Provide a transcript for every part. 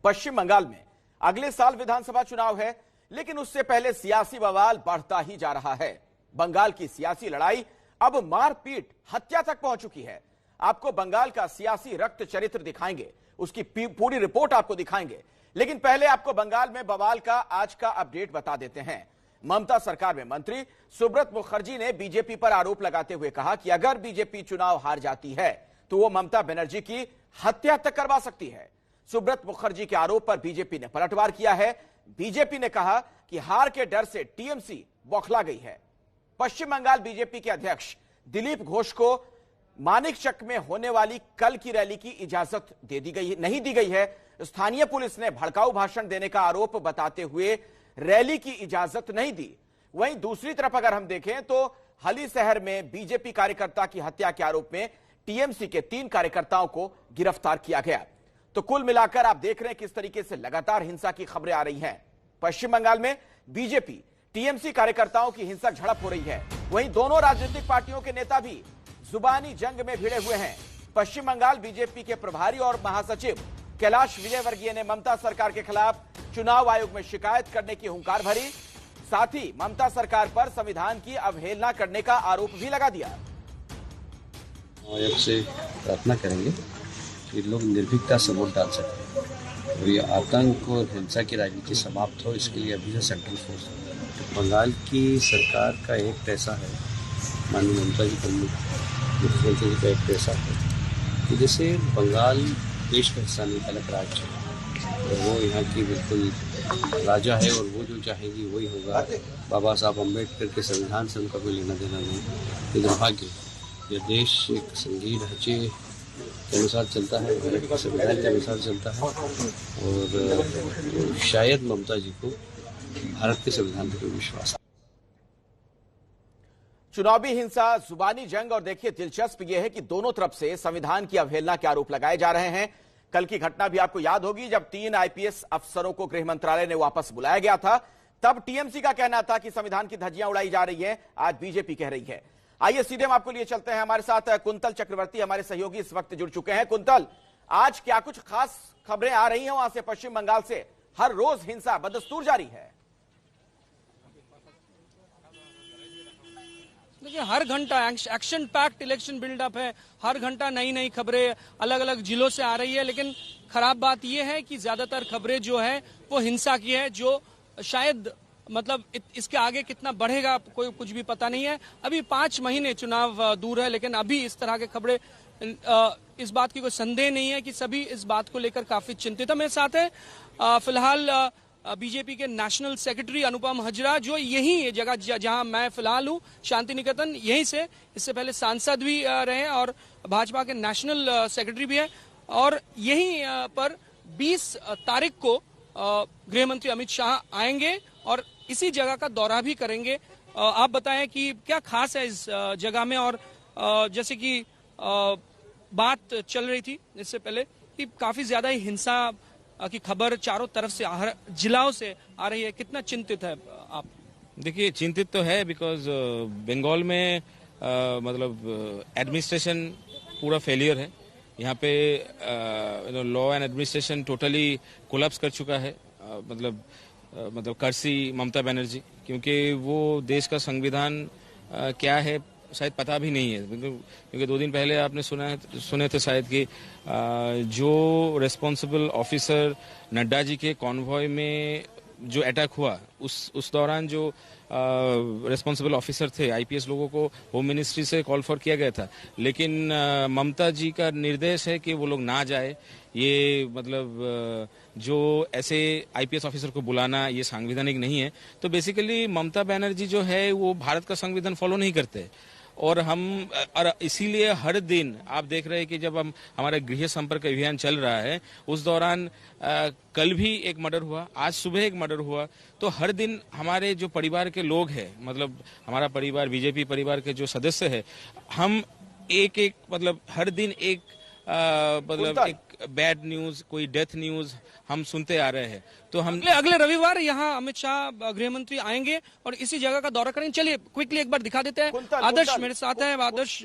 पश्चिम बंगाल में अगले साल विधानसभा चुनाव है, लेकिन उससे पहले सियासी बवाल बढ़ता ही जा रहा है। बंगाल की सियासी लड़ाई अब मारपीट, हत्या तक पहुंच चुकी है। आपको बंगाल का सियासी रक्त चरित्र दिखाएंगे, उसकी पूरी रिपोर्ट आपको दिखाएंगे, लेकिन पहले आपको बंगाल में बवाल का आज का अपडेट बता देते हैं। ममता सरकार में मंत्री सुब्रत मुखर्जी ने बीजेपी पर आरोप लगाते हुए कहा कि अगर बीजेपी चुनाव हार जाती है तो वो ममता बनर्जी की हत्या तक करवा सकती है। सुब्रत मुखर्जी के आरोप पर बीजेपी ने पलटवार किया है। बीजेपी ने कहा कि हार के डर से टीएमसी बौखला गई है। पश्चिम बंगाल बीजेपी के अध्यक्ष दिलीप घोष को मानिकचक में होने वाली कल की रैली की इजाजत नहीं दी गई है। स्थानीय पुलिस ने भड़काऊ भाषण देने का आरोप बताते हुए रैली की इजाजत नहीं दी। वहीं दूसरी तरफ अगर हम देखें तो हली शहर में बीजेपी कार्यकर्ता की हत्या के आरोप में टीएमसी के 3 कार्यकर्ताओं को गिरफ्तार किया गया। तो कुल मिलाकर आप देख रहे हैं किस तरीके से लगातार हिंसा की खबरें आ रही हैं। पश्चिम बंगाल में बीजेपी टीएमसी कार्यकर्ताओं की हिंसक झड़प हो रही है। वहीं दोनों राजनीतिक पार्टियों के नेता भी जुबानी जंग में भिड़े हुए हैं। पश्चिम बंगाल बीजेपी के प्रभारी और महासचिव कैलाश विजयवर्गीय ने ममता सरकार के खिलाफ चुनाव आयोग में शिकायत करने की हुंकार भरी। साथ ही ममता सरकार पर संविधान की अवहेलना करने का आरोप भी लगा दिया। आयोग से प्रार्थना करेंगे कि लोग निर्भीकता से वोट डाल सकें और ये आतंक और हिंसा की राजनीति समाप्त हो, इसके लिए अभी से सेंट्रल फोर्स बंगाल की सरकार का एक पैसा है, माननीय ममता जी प्रमुख मुख्यमंत्री जी का एक पैसा है कि जैसे बंगाल देश का हिस्सा नहीं, अलग राज्य है और वो यहाँ की बिल्कुल राजा है और वो जो चाहेगी वही होगा। बाबा साहब अम्बेडकर के संविधान से उनका कोई लेना देना नहीं। ये दुर्भाग्य, यह देश एक संघीय ढांचे के अनुसार चलता है, संविधान के अनुसार चलता है और शायद ममता जी को भारत के संविधान पर विश्वास। चुनावी हिंसा, जुबानी जंग और देखिए दिलचस्प यह है कि दोनों तरफ से संविधान की अवहेलना के आरोप लगाए जा रहे हैं। कल की घटना भी आपको याद होगी जब 3 आईपीएस अफसरों को गृह मंत्रालय ने वापस बुलाया गया था। तब टीएमसी का कहना था कि संविधान की धज्जियां उड़ाई जा रही है, आज बीजेपी कह रही है। आइए सीधे हम आपको लिए चलते हैं। हमारे साथ कुंतल चक्रवर्ती हमारे सहयोगी इस वक्त जुड़ चुके हैं। कुंतल, आज क्या कुछ खास खबरें आ रही हैं वहां से पश्चिम बंगाल से? हर रोज हिंसा बदस्तूर जारी है। देखिए, हर घंटा एक्शन पैक्ड इलेक्शन बिल्डअप है। हर घंटा नई नई खबरें अलग अलग जिलों से आ रही है, लेकिन खराब बात यह है कि ज्यादातर खबरें जो है वो हिंसा की है, जो शायद मतलब इसके आगे कितना बढ़ेगा कोई कुछ भी पता नहीं है। अभी 5 महीने चुनाव दूर है, लेकिन अभी इस तरह के खबरें, इस बात की कोई संदेह नहीं है कि सभी इस बात को लेकर काफी चिंतित है। मेरे साथ है फिलहाल बीजेपी के नेशनल सेक्रेटरी अनुपम हजरा, जो यही जगह जहां मैं फिलहाल हूं, शांति निकेतन, यहीं से इससे पहले सांसद भी रहे और भाजपा के नेशनल सेक्रेटरी भी है। और यहीं पर 20 तारीख को गृह मंत्री अमित शाह आएंगे और इसी जगह का दौरा भी करेंगे। आप बताएं कि क्या खास है इस जगह में, और जैसे कि बात चल रही थी इससे पहले कि काफी ज्यादा ही हिंसा की खबर चारों तरफ से जिलाओं से आ रही है, कितना चिंतित है आप? देखिए, चिंतित तो है बिकॉज बंगाल में मतलब एडमिनिस्ट्रेशन पूरा फेलियर है। यहाँ पे law and administration totally collapse कर चुका है। मतलब कर्सी ममता बनर्जी, क्योंकि वो देश का संविधान क्या है शायद पता भी नहीं है। क्योंकि 2 दिन पहले आपने सुने थे शायद कि जो रेस्पॉन्सिबल ऑफिसर नड्डा जी के कॉन्वॉय में जो अटैक हुआ, उस दौरान जो रेस्पॉन्सिबल ऑफिसर थे आईपीएस लोगों को होम मिनिस्ट्री से कॉल फॉर किया गया था, लेकिन ममता जी का निर्देश है कि वो लोग ना जाए। ये मतलब जो ऐसे आईपीएस ऑफिसर को बुलाना ये संवैधानिक नहीं है। तो बेसिकली ममता बनर्जी जो है वो भारत का संविधान फॉलो नहीं करते। और इसीलिए हर दिन आप देख रहे हैं कि जब हमारा गृह संपर्क अभियान चल रहा है, उस दौरान कल भी एक मर्डर हुआ, आज सुबह एक मर्डर हुआ। तो हर दिन हमारे जो परिवार के लोग हैं, मतलब हमारा परिवार बीजेपी परिवार के जो सदस्य है, हम एक मतलब हर दिन एक मतलब एक बैड न्यूज, कोई डेथ न्यूज हम सुनते आ रहे हैं। तो हम अगले रविवार यहाँ अमित शाह गृह मंत्री आएंगे और इसी जगह का दौरा करेंगे। चलिए क्विकली एक बार दिखा देते हैं। आदर्श मेरे साथ है। आदर्श,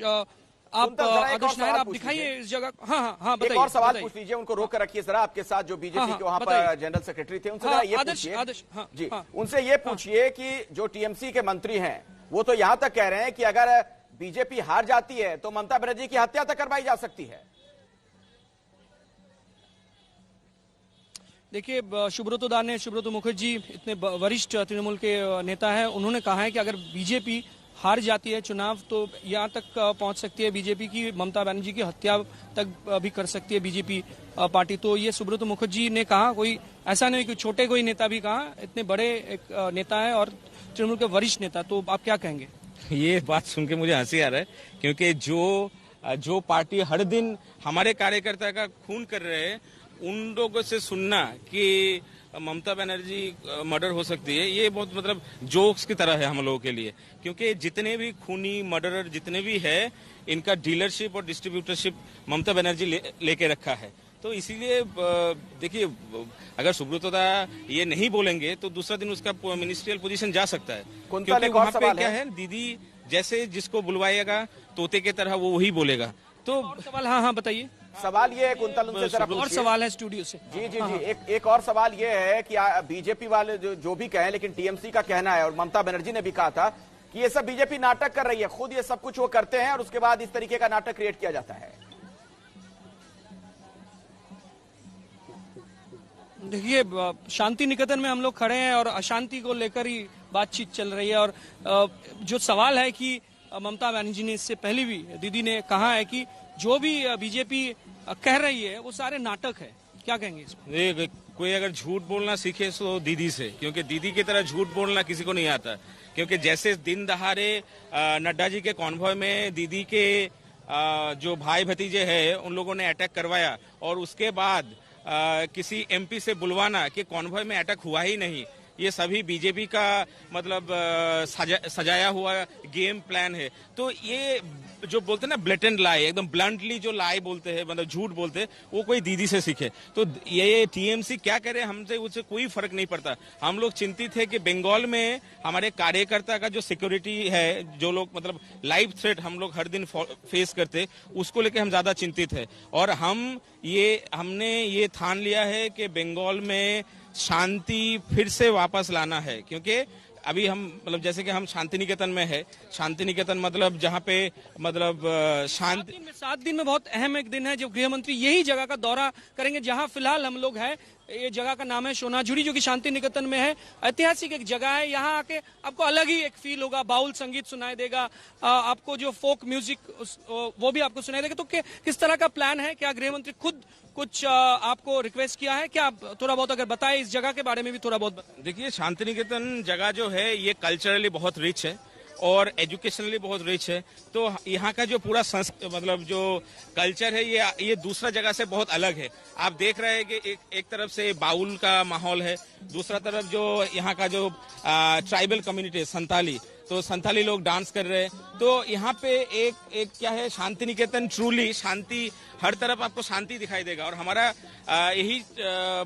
आप कुंतल, जरा एक और आदर्श नायर सवाल आप पूछ दिखाइए लीजिए। इस जगह। हाँ एक बताइए, और सवाल बताइए। पूछ लीजिए, उनको रोक कर रखिए जरा, आपके साथ जो बीजेपी हाँ, के वहां पर बताइए। जनरल सेक्रेटरी थे, उनसे हाँ, जरा ये आदर्श, पूछिए। आदर्श, हाँ, जी, हाँ। उनसे ये पूछिए कि जो टीएमसी के मंत्री हैं वो तो यहां तक कह रहे हैं कि अगर बीजेपी हार जाती है तो ममता बनर्जी की हत्या तक करवाई जा सकती है। देखिए, सुब्रतो मुखर्जी इतने वरिष्ठ तृणमूल के नेता हैं, उन्होंने कहा है कि अगर बीजेपी हार जाती है चुनाव तो यहाँ तक पहुंच सकती है बीजेपी की, ममता बनर्जी की हत्या तक भी कर सकती है बीजेपी पार्टी। तो ये सुब्रतो मुखर्जी ने कहा, कोई ऐसा नहीं कि छोटे कोई नेता भी कहा, इतने बड़े एक नेता है और तृणमूल के वरिष्ठ नेता। तो आप क्या कहेंगे? ये बात सुन के मुझे हंसी आ रहा है, क्योंकि जो पार्टी हर दिन हमारे कार्यकर्ता का खून कर रहे हैं, उन लोगों से सुनना कि ममता बनर्जी मर्डर हो सकती है, ये बहुत मतलब जोक्स की तरह है हम लोगों के लिए। क्योंकि जितने भी खूनी मर्डरर जितने भी है, इनका डीलरशिप और डिस्ट्रीब्यूटरशिप ममता बनर्जी लेके रखा है। तो इसीलिए देखिए, अगर सुब्रतोदा ये नहीं बोलेंगे तो दूसरा दिन उसका मिनिस्ट्रियल पोजीशन जा सकता है। क्योंकि वहाँ पे क्या है, दीदी जैसे जिसको बुलवाएगा तोते की तरह वो वही बोलेगा। तो और सवाल, हाँ बताइए। सवाल ये है कुंतल, उनसे जरा और सवाल है स्टूडियो से। जी जी जी, एक और सवाल ये है कि बीजेपी वाले जो भी कहें, लेकिन टीएमसी का कहना है और ममता बनर्जी ने भी कहा था कि ये सब बीजेपी नाटक कर रही है, खुद ये सब कुछ वो करते हैं और उसके बाद इस तरीके का नाटक क्रिएट किया जाता है। देखिए, शांति निकेतन में हम लोग खड़े हैं और अशांति को लेकर ही बातचीत चल रही है। और जो सवाल है कि ममता बनर्जी ने इससे पहले भी दीदी ने कहा है कि जो भी बीजेपी कह रही है वो सारे नाटक है। क्या कहेंगे इसमें? कोई अगर झूठ बोलना सीखे तो दीदी से, क्योंकि दीदी की तरह झूठ बोलना किसी को नहीं आता। क्योंकि जैसे दिन दहाड़े नड्डा जी के कॉन्वॉय में दीदी के जो भाई भतीजे हैं उन लोगों ने अटैक करवाया और उसके बाद किसी एमपी से बुलवाना कि कॉन्वॉय में अटैक हुआ ही नहीं, ये सभी बीजेपी का मतलब सजाया हुआ गेम प्लान है। तो ये जो बोलते हैं ना ब्लेटेंट लाई, एकदम ब्लंटली जो लाई बोलते हैं, मतलब झूठ बोलते हैं, वो कोई दीदी से सीखे। तो ये टीएमसी क्या करे, हमसे उससे कोई फर्क नहीं पड़ता। हम लोग चिंतित है कि बंगाल में हमारे कार्यकर्ता का जो सिक्योरिटी है, जो लोग मतलब लाइव थ्रेट हम लोग हर दिन फेस करते, उसको लेकर हम ज्यादा चिंतित है। और हमने ये ठान लिया है कि बंगाल में शांति फिर से वापस लाना है। क्योंकि अभी हम मतलब जैसे कि हम शांति निकेतन में है, शांति निकेतन मतलब जहाँ पे मतलब शांति 7 दिन में बहुत अहम एक दिन है जब गृह मंत्री यही जगह का दौरा करेंगे जहाँ फिलहाल हम लोग हैं। ये जगह का नाम है सोनाझुरी, जो कि शांति निकेतन में है। ऐतिहासिक एक जगह है, यहाँ आके आपको अलग ही एक फील होगा, बाउल संगीत सुनाई देगा, आपको जो फोक म्यूजिक वो भी आपको सुनाई देगा। तो किस तरह का प्लान है? क्या गृह मंत्री खुद कुछ आपको रिक्वेस्ट किया है? क्या आप थोड़ा बहुत अगर बताएं इस जगह के बारे में भी थोड़ा बहुत। देखिए, शांति निकेतन जगह जो है ये कल्चरली बहुत रिच है और एजुकेशनली बहुत रिच है। तो यहाँ का जो पूरा मतलब जो कल्चर है ये दूसरा जगह से बहुत अलग है। आप देख रहे हैं कि एक तरफ से बाउल का माहौल है, दूसरा तरफ जो यहाँ का जो ट्राइबल कम्युनिटी है संताली, तो संताली लोग डांस कर रहे हैं। तो यहाँ पे एक क्या है, शांति निकेतन ट्रूली शांति, हर तरफ आपको शांति दिखाई देगा। और हमारा यही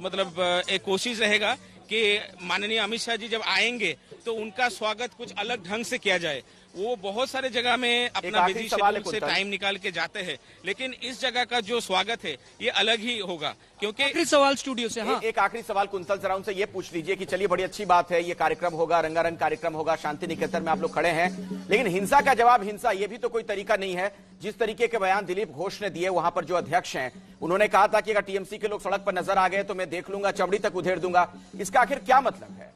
मतलब एक कोशिश रहेगा कि माननीय अमित शाह जी जब आएंगे तो उनका स्वागत कुछ अलग ढंग से किया जाए। वो बहुत सारे जगह में अपना बिजी शेड्यूल से टाइम निकाल के जाते हैं, लेकिन इस जगह का जो स्वागत है ये अलग ही होगा। क्योंकि आखिरी सवाल स्टूडियो से। हाँ, एक आखिरी सवाल कुंतल, जरा उनसे ये पूछ लीजिए कि चलिए बड़ी अच्छी बात है, ये कार्यक्रम होगा, रंगारंग कार्यक्रम होगा, शांति निकेतन में आप लोग खड़े हैं, लेकिन हिंसा का जवाब हिंसा, ये भी तो कोई तरीका नहीं है। जिस तरीके के बयान दिलीप घोष ने दिए, वहां पर जो अध्यक्ष हैं उन्होंने कहा था कि अगर टीएमसी के लोग सड़क पर नजर आ गए तो मैं देख लूंगा, चमड़ी तक उधेड़ दूंगा। इसका आखिर क्या मतलब है?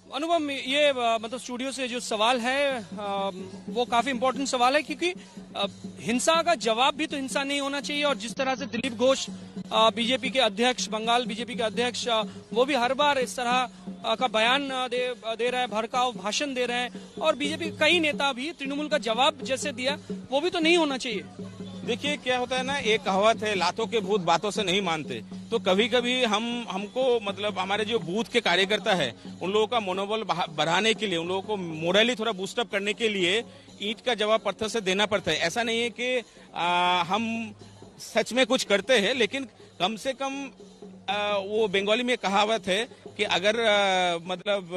अनुपम, ये मतलब स्टूडियो से जो सवाल है वो काफी इंपॉर्टेंट सवाल है, क्योंकि हिंसा का जवाब भी तो हिंसा नहीं होना चाहिए। और जिस तरह से दिलीप घोष बीजेपी के अध्यक्ष, बंगाल बीजेपी के अध्यक्ष, वो भी हर बार इस तरह का बयान दे रहे हैं, भड़काऊ भाषण दे रहे हैं। और बीजेपी के कई नेता भी तृणमूल का जवाब जैसे दिया, वो भी तो नहीं होना चाहिए। देखिए क्या होता है ना, एक कहावत है, लातों के भूत बातों से नहीं मानते। तो कभी कभी हमको मतलब हमारे जो बूथ के कार्यकर्ता है उन लोगों का मनोबल बढ़ाने के लिए, उन लोगों को मोरली थोड़ा बूस्टअप करने के लिए ईंट का जवाब पत्थर से देना पड़ता है। ऐसा नहीं है कि हम सच में कुछ करते हैं, लेकिन कम से कम वो बंगाली में कहावत है कि अगर मतलब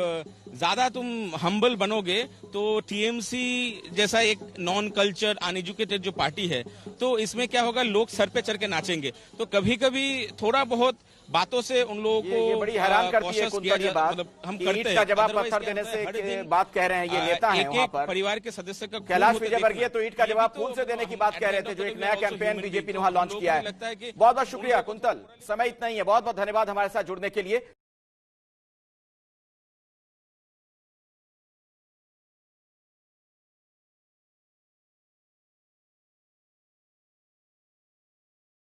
ज्यादा तुम हम्बल बनोगे तो टीएमसी जैसा एक नॉन कल्चर अनएजुकेटेड जो पार्टी है, तो इसमें क्या होगा, लोग सर पे चढ़ के नाचेंगे। तो कभी कभी थोड़ा बहुत बातों से उन लोगों को ये बड़ी हैरान करती है कुंतल ये बात, मतलब हम कि करते ईंट हैं। का जवाब Otherwise पत्थर क्या देने होता है, हर से दिन, बात कह रहे हैं ये नेता हैं वहां पर। परिवार के सदस्य का कैलाश खून होते विजयवर्गीय देखना। तो ईंट का ये जवाब भी खून से देने की बात कह रहे थे, जो एक नया कैंपेन बीजेपी ने वहां हम लॉन्च लोगों किया को लगता है है। कि बहुत बहुत शुक्रिया कुंतल, समय इतना ही है। बहुत बहुत धन्यवाद हमारे साथ जुड़ने के लिए।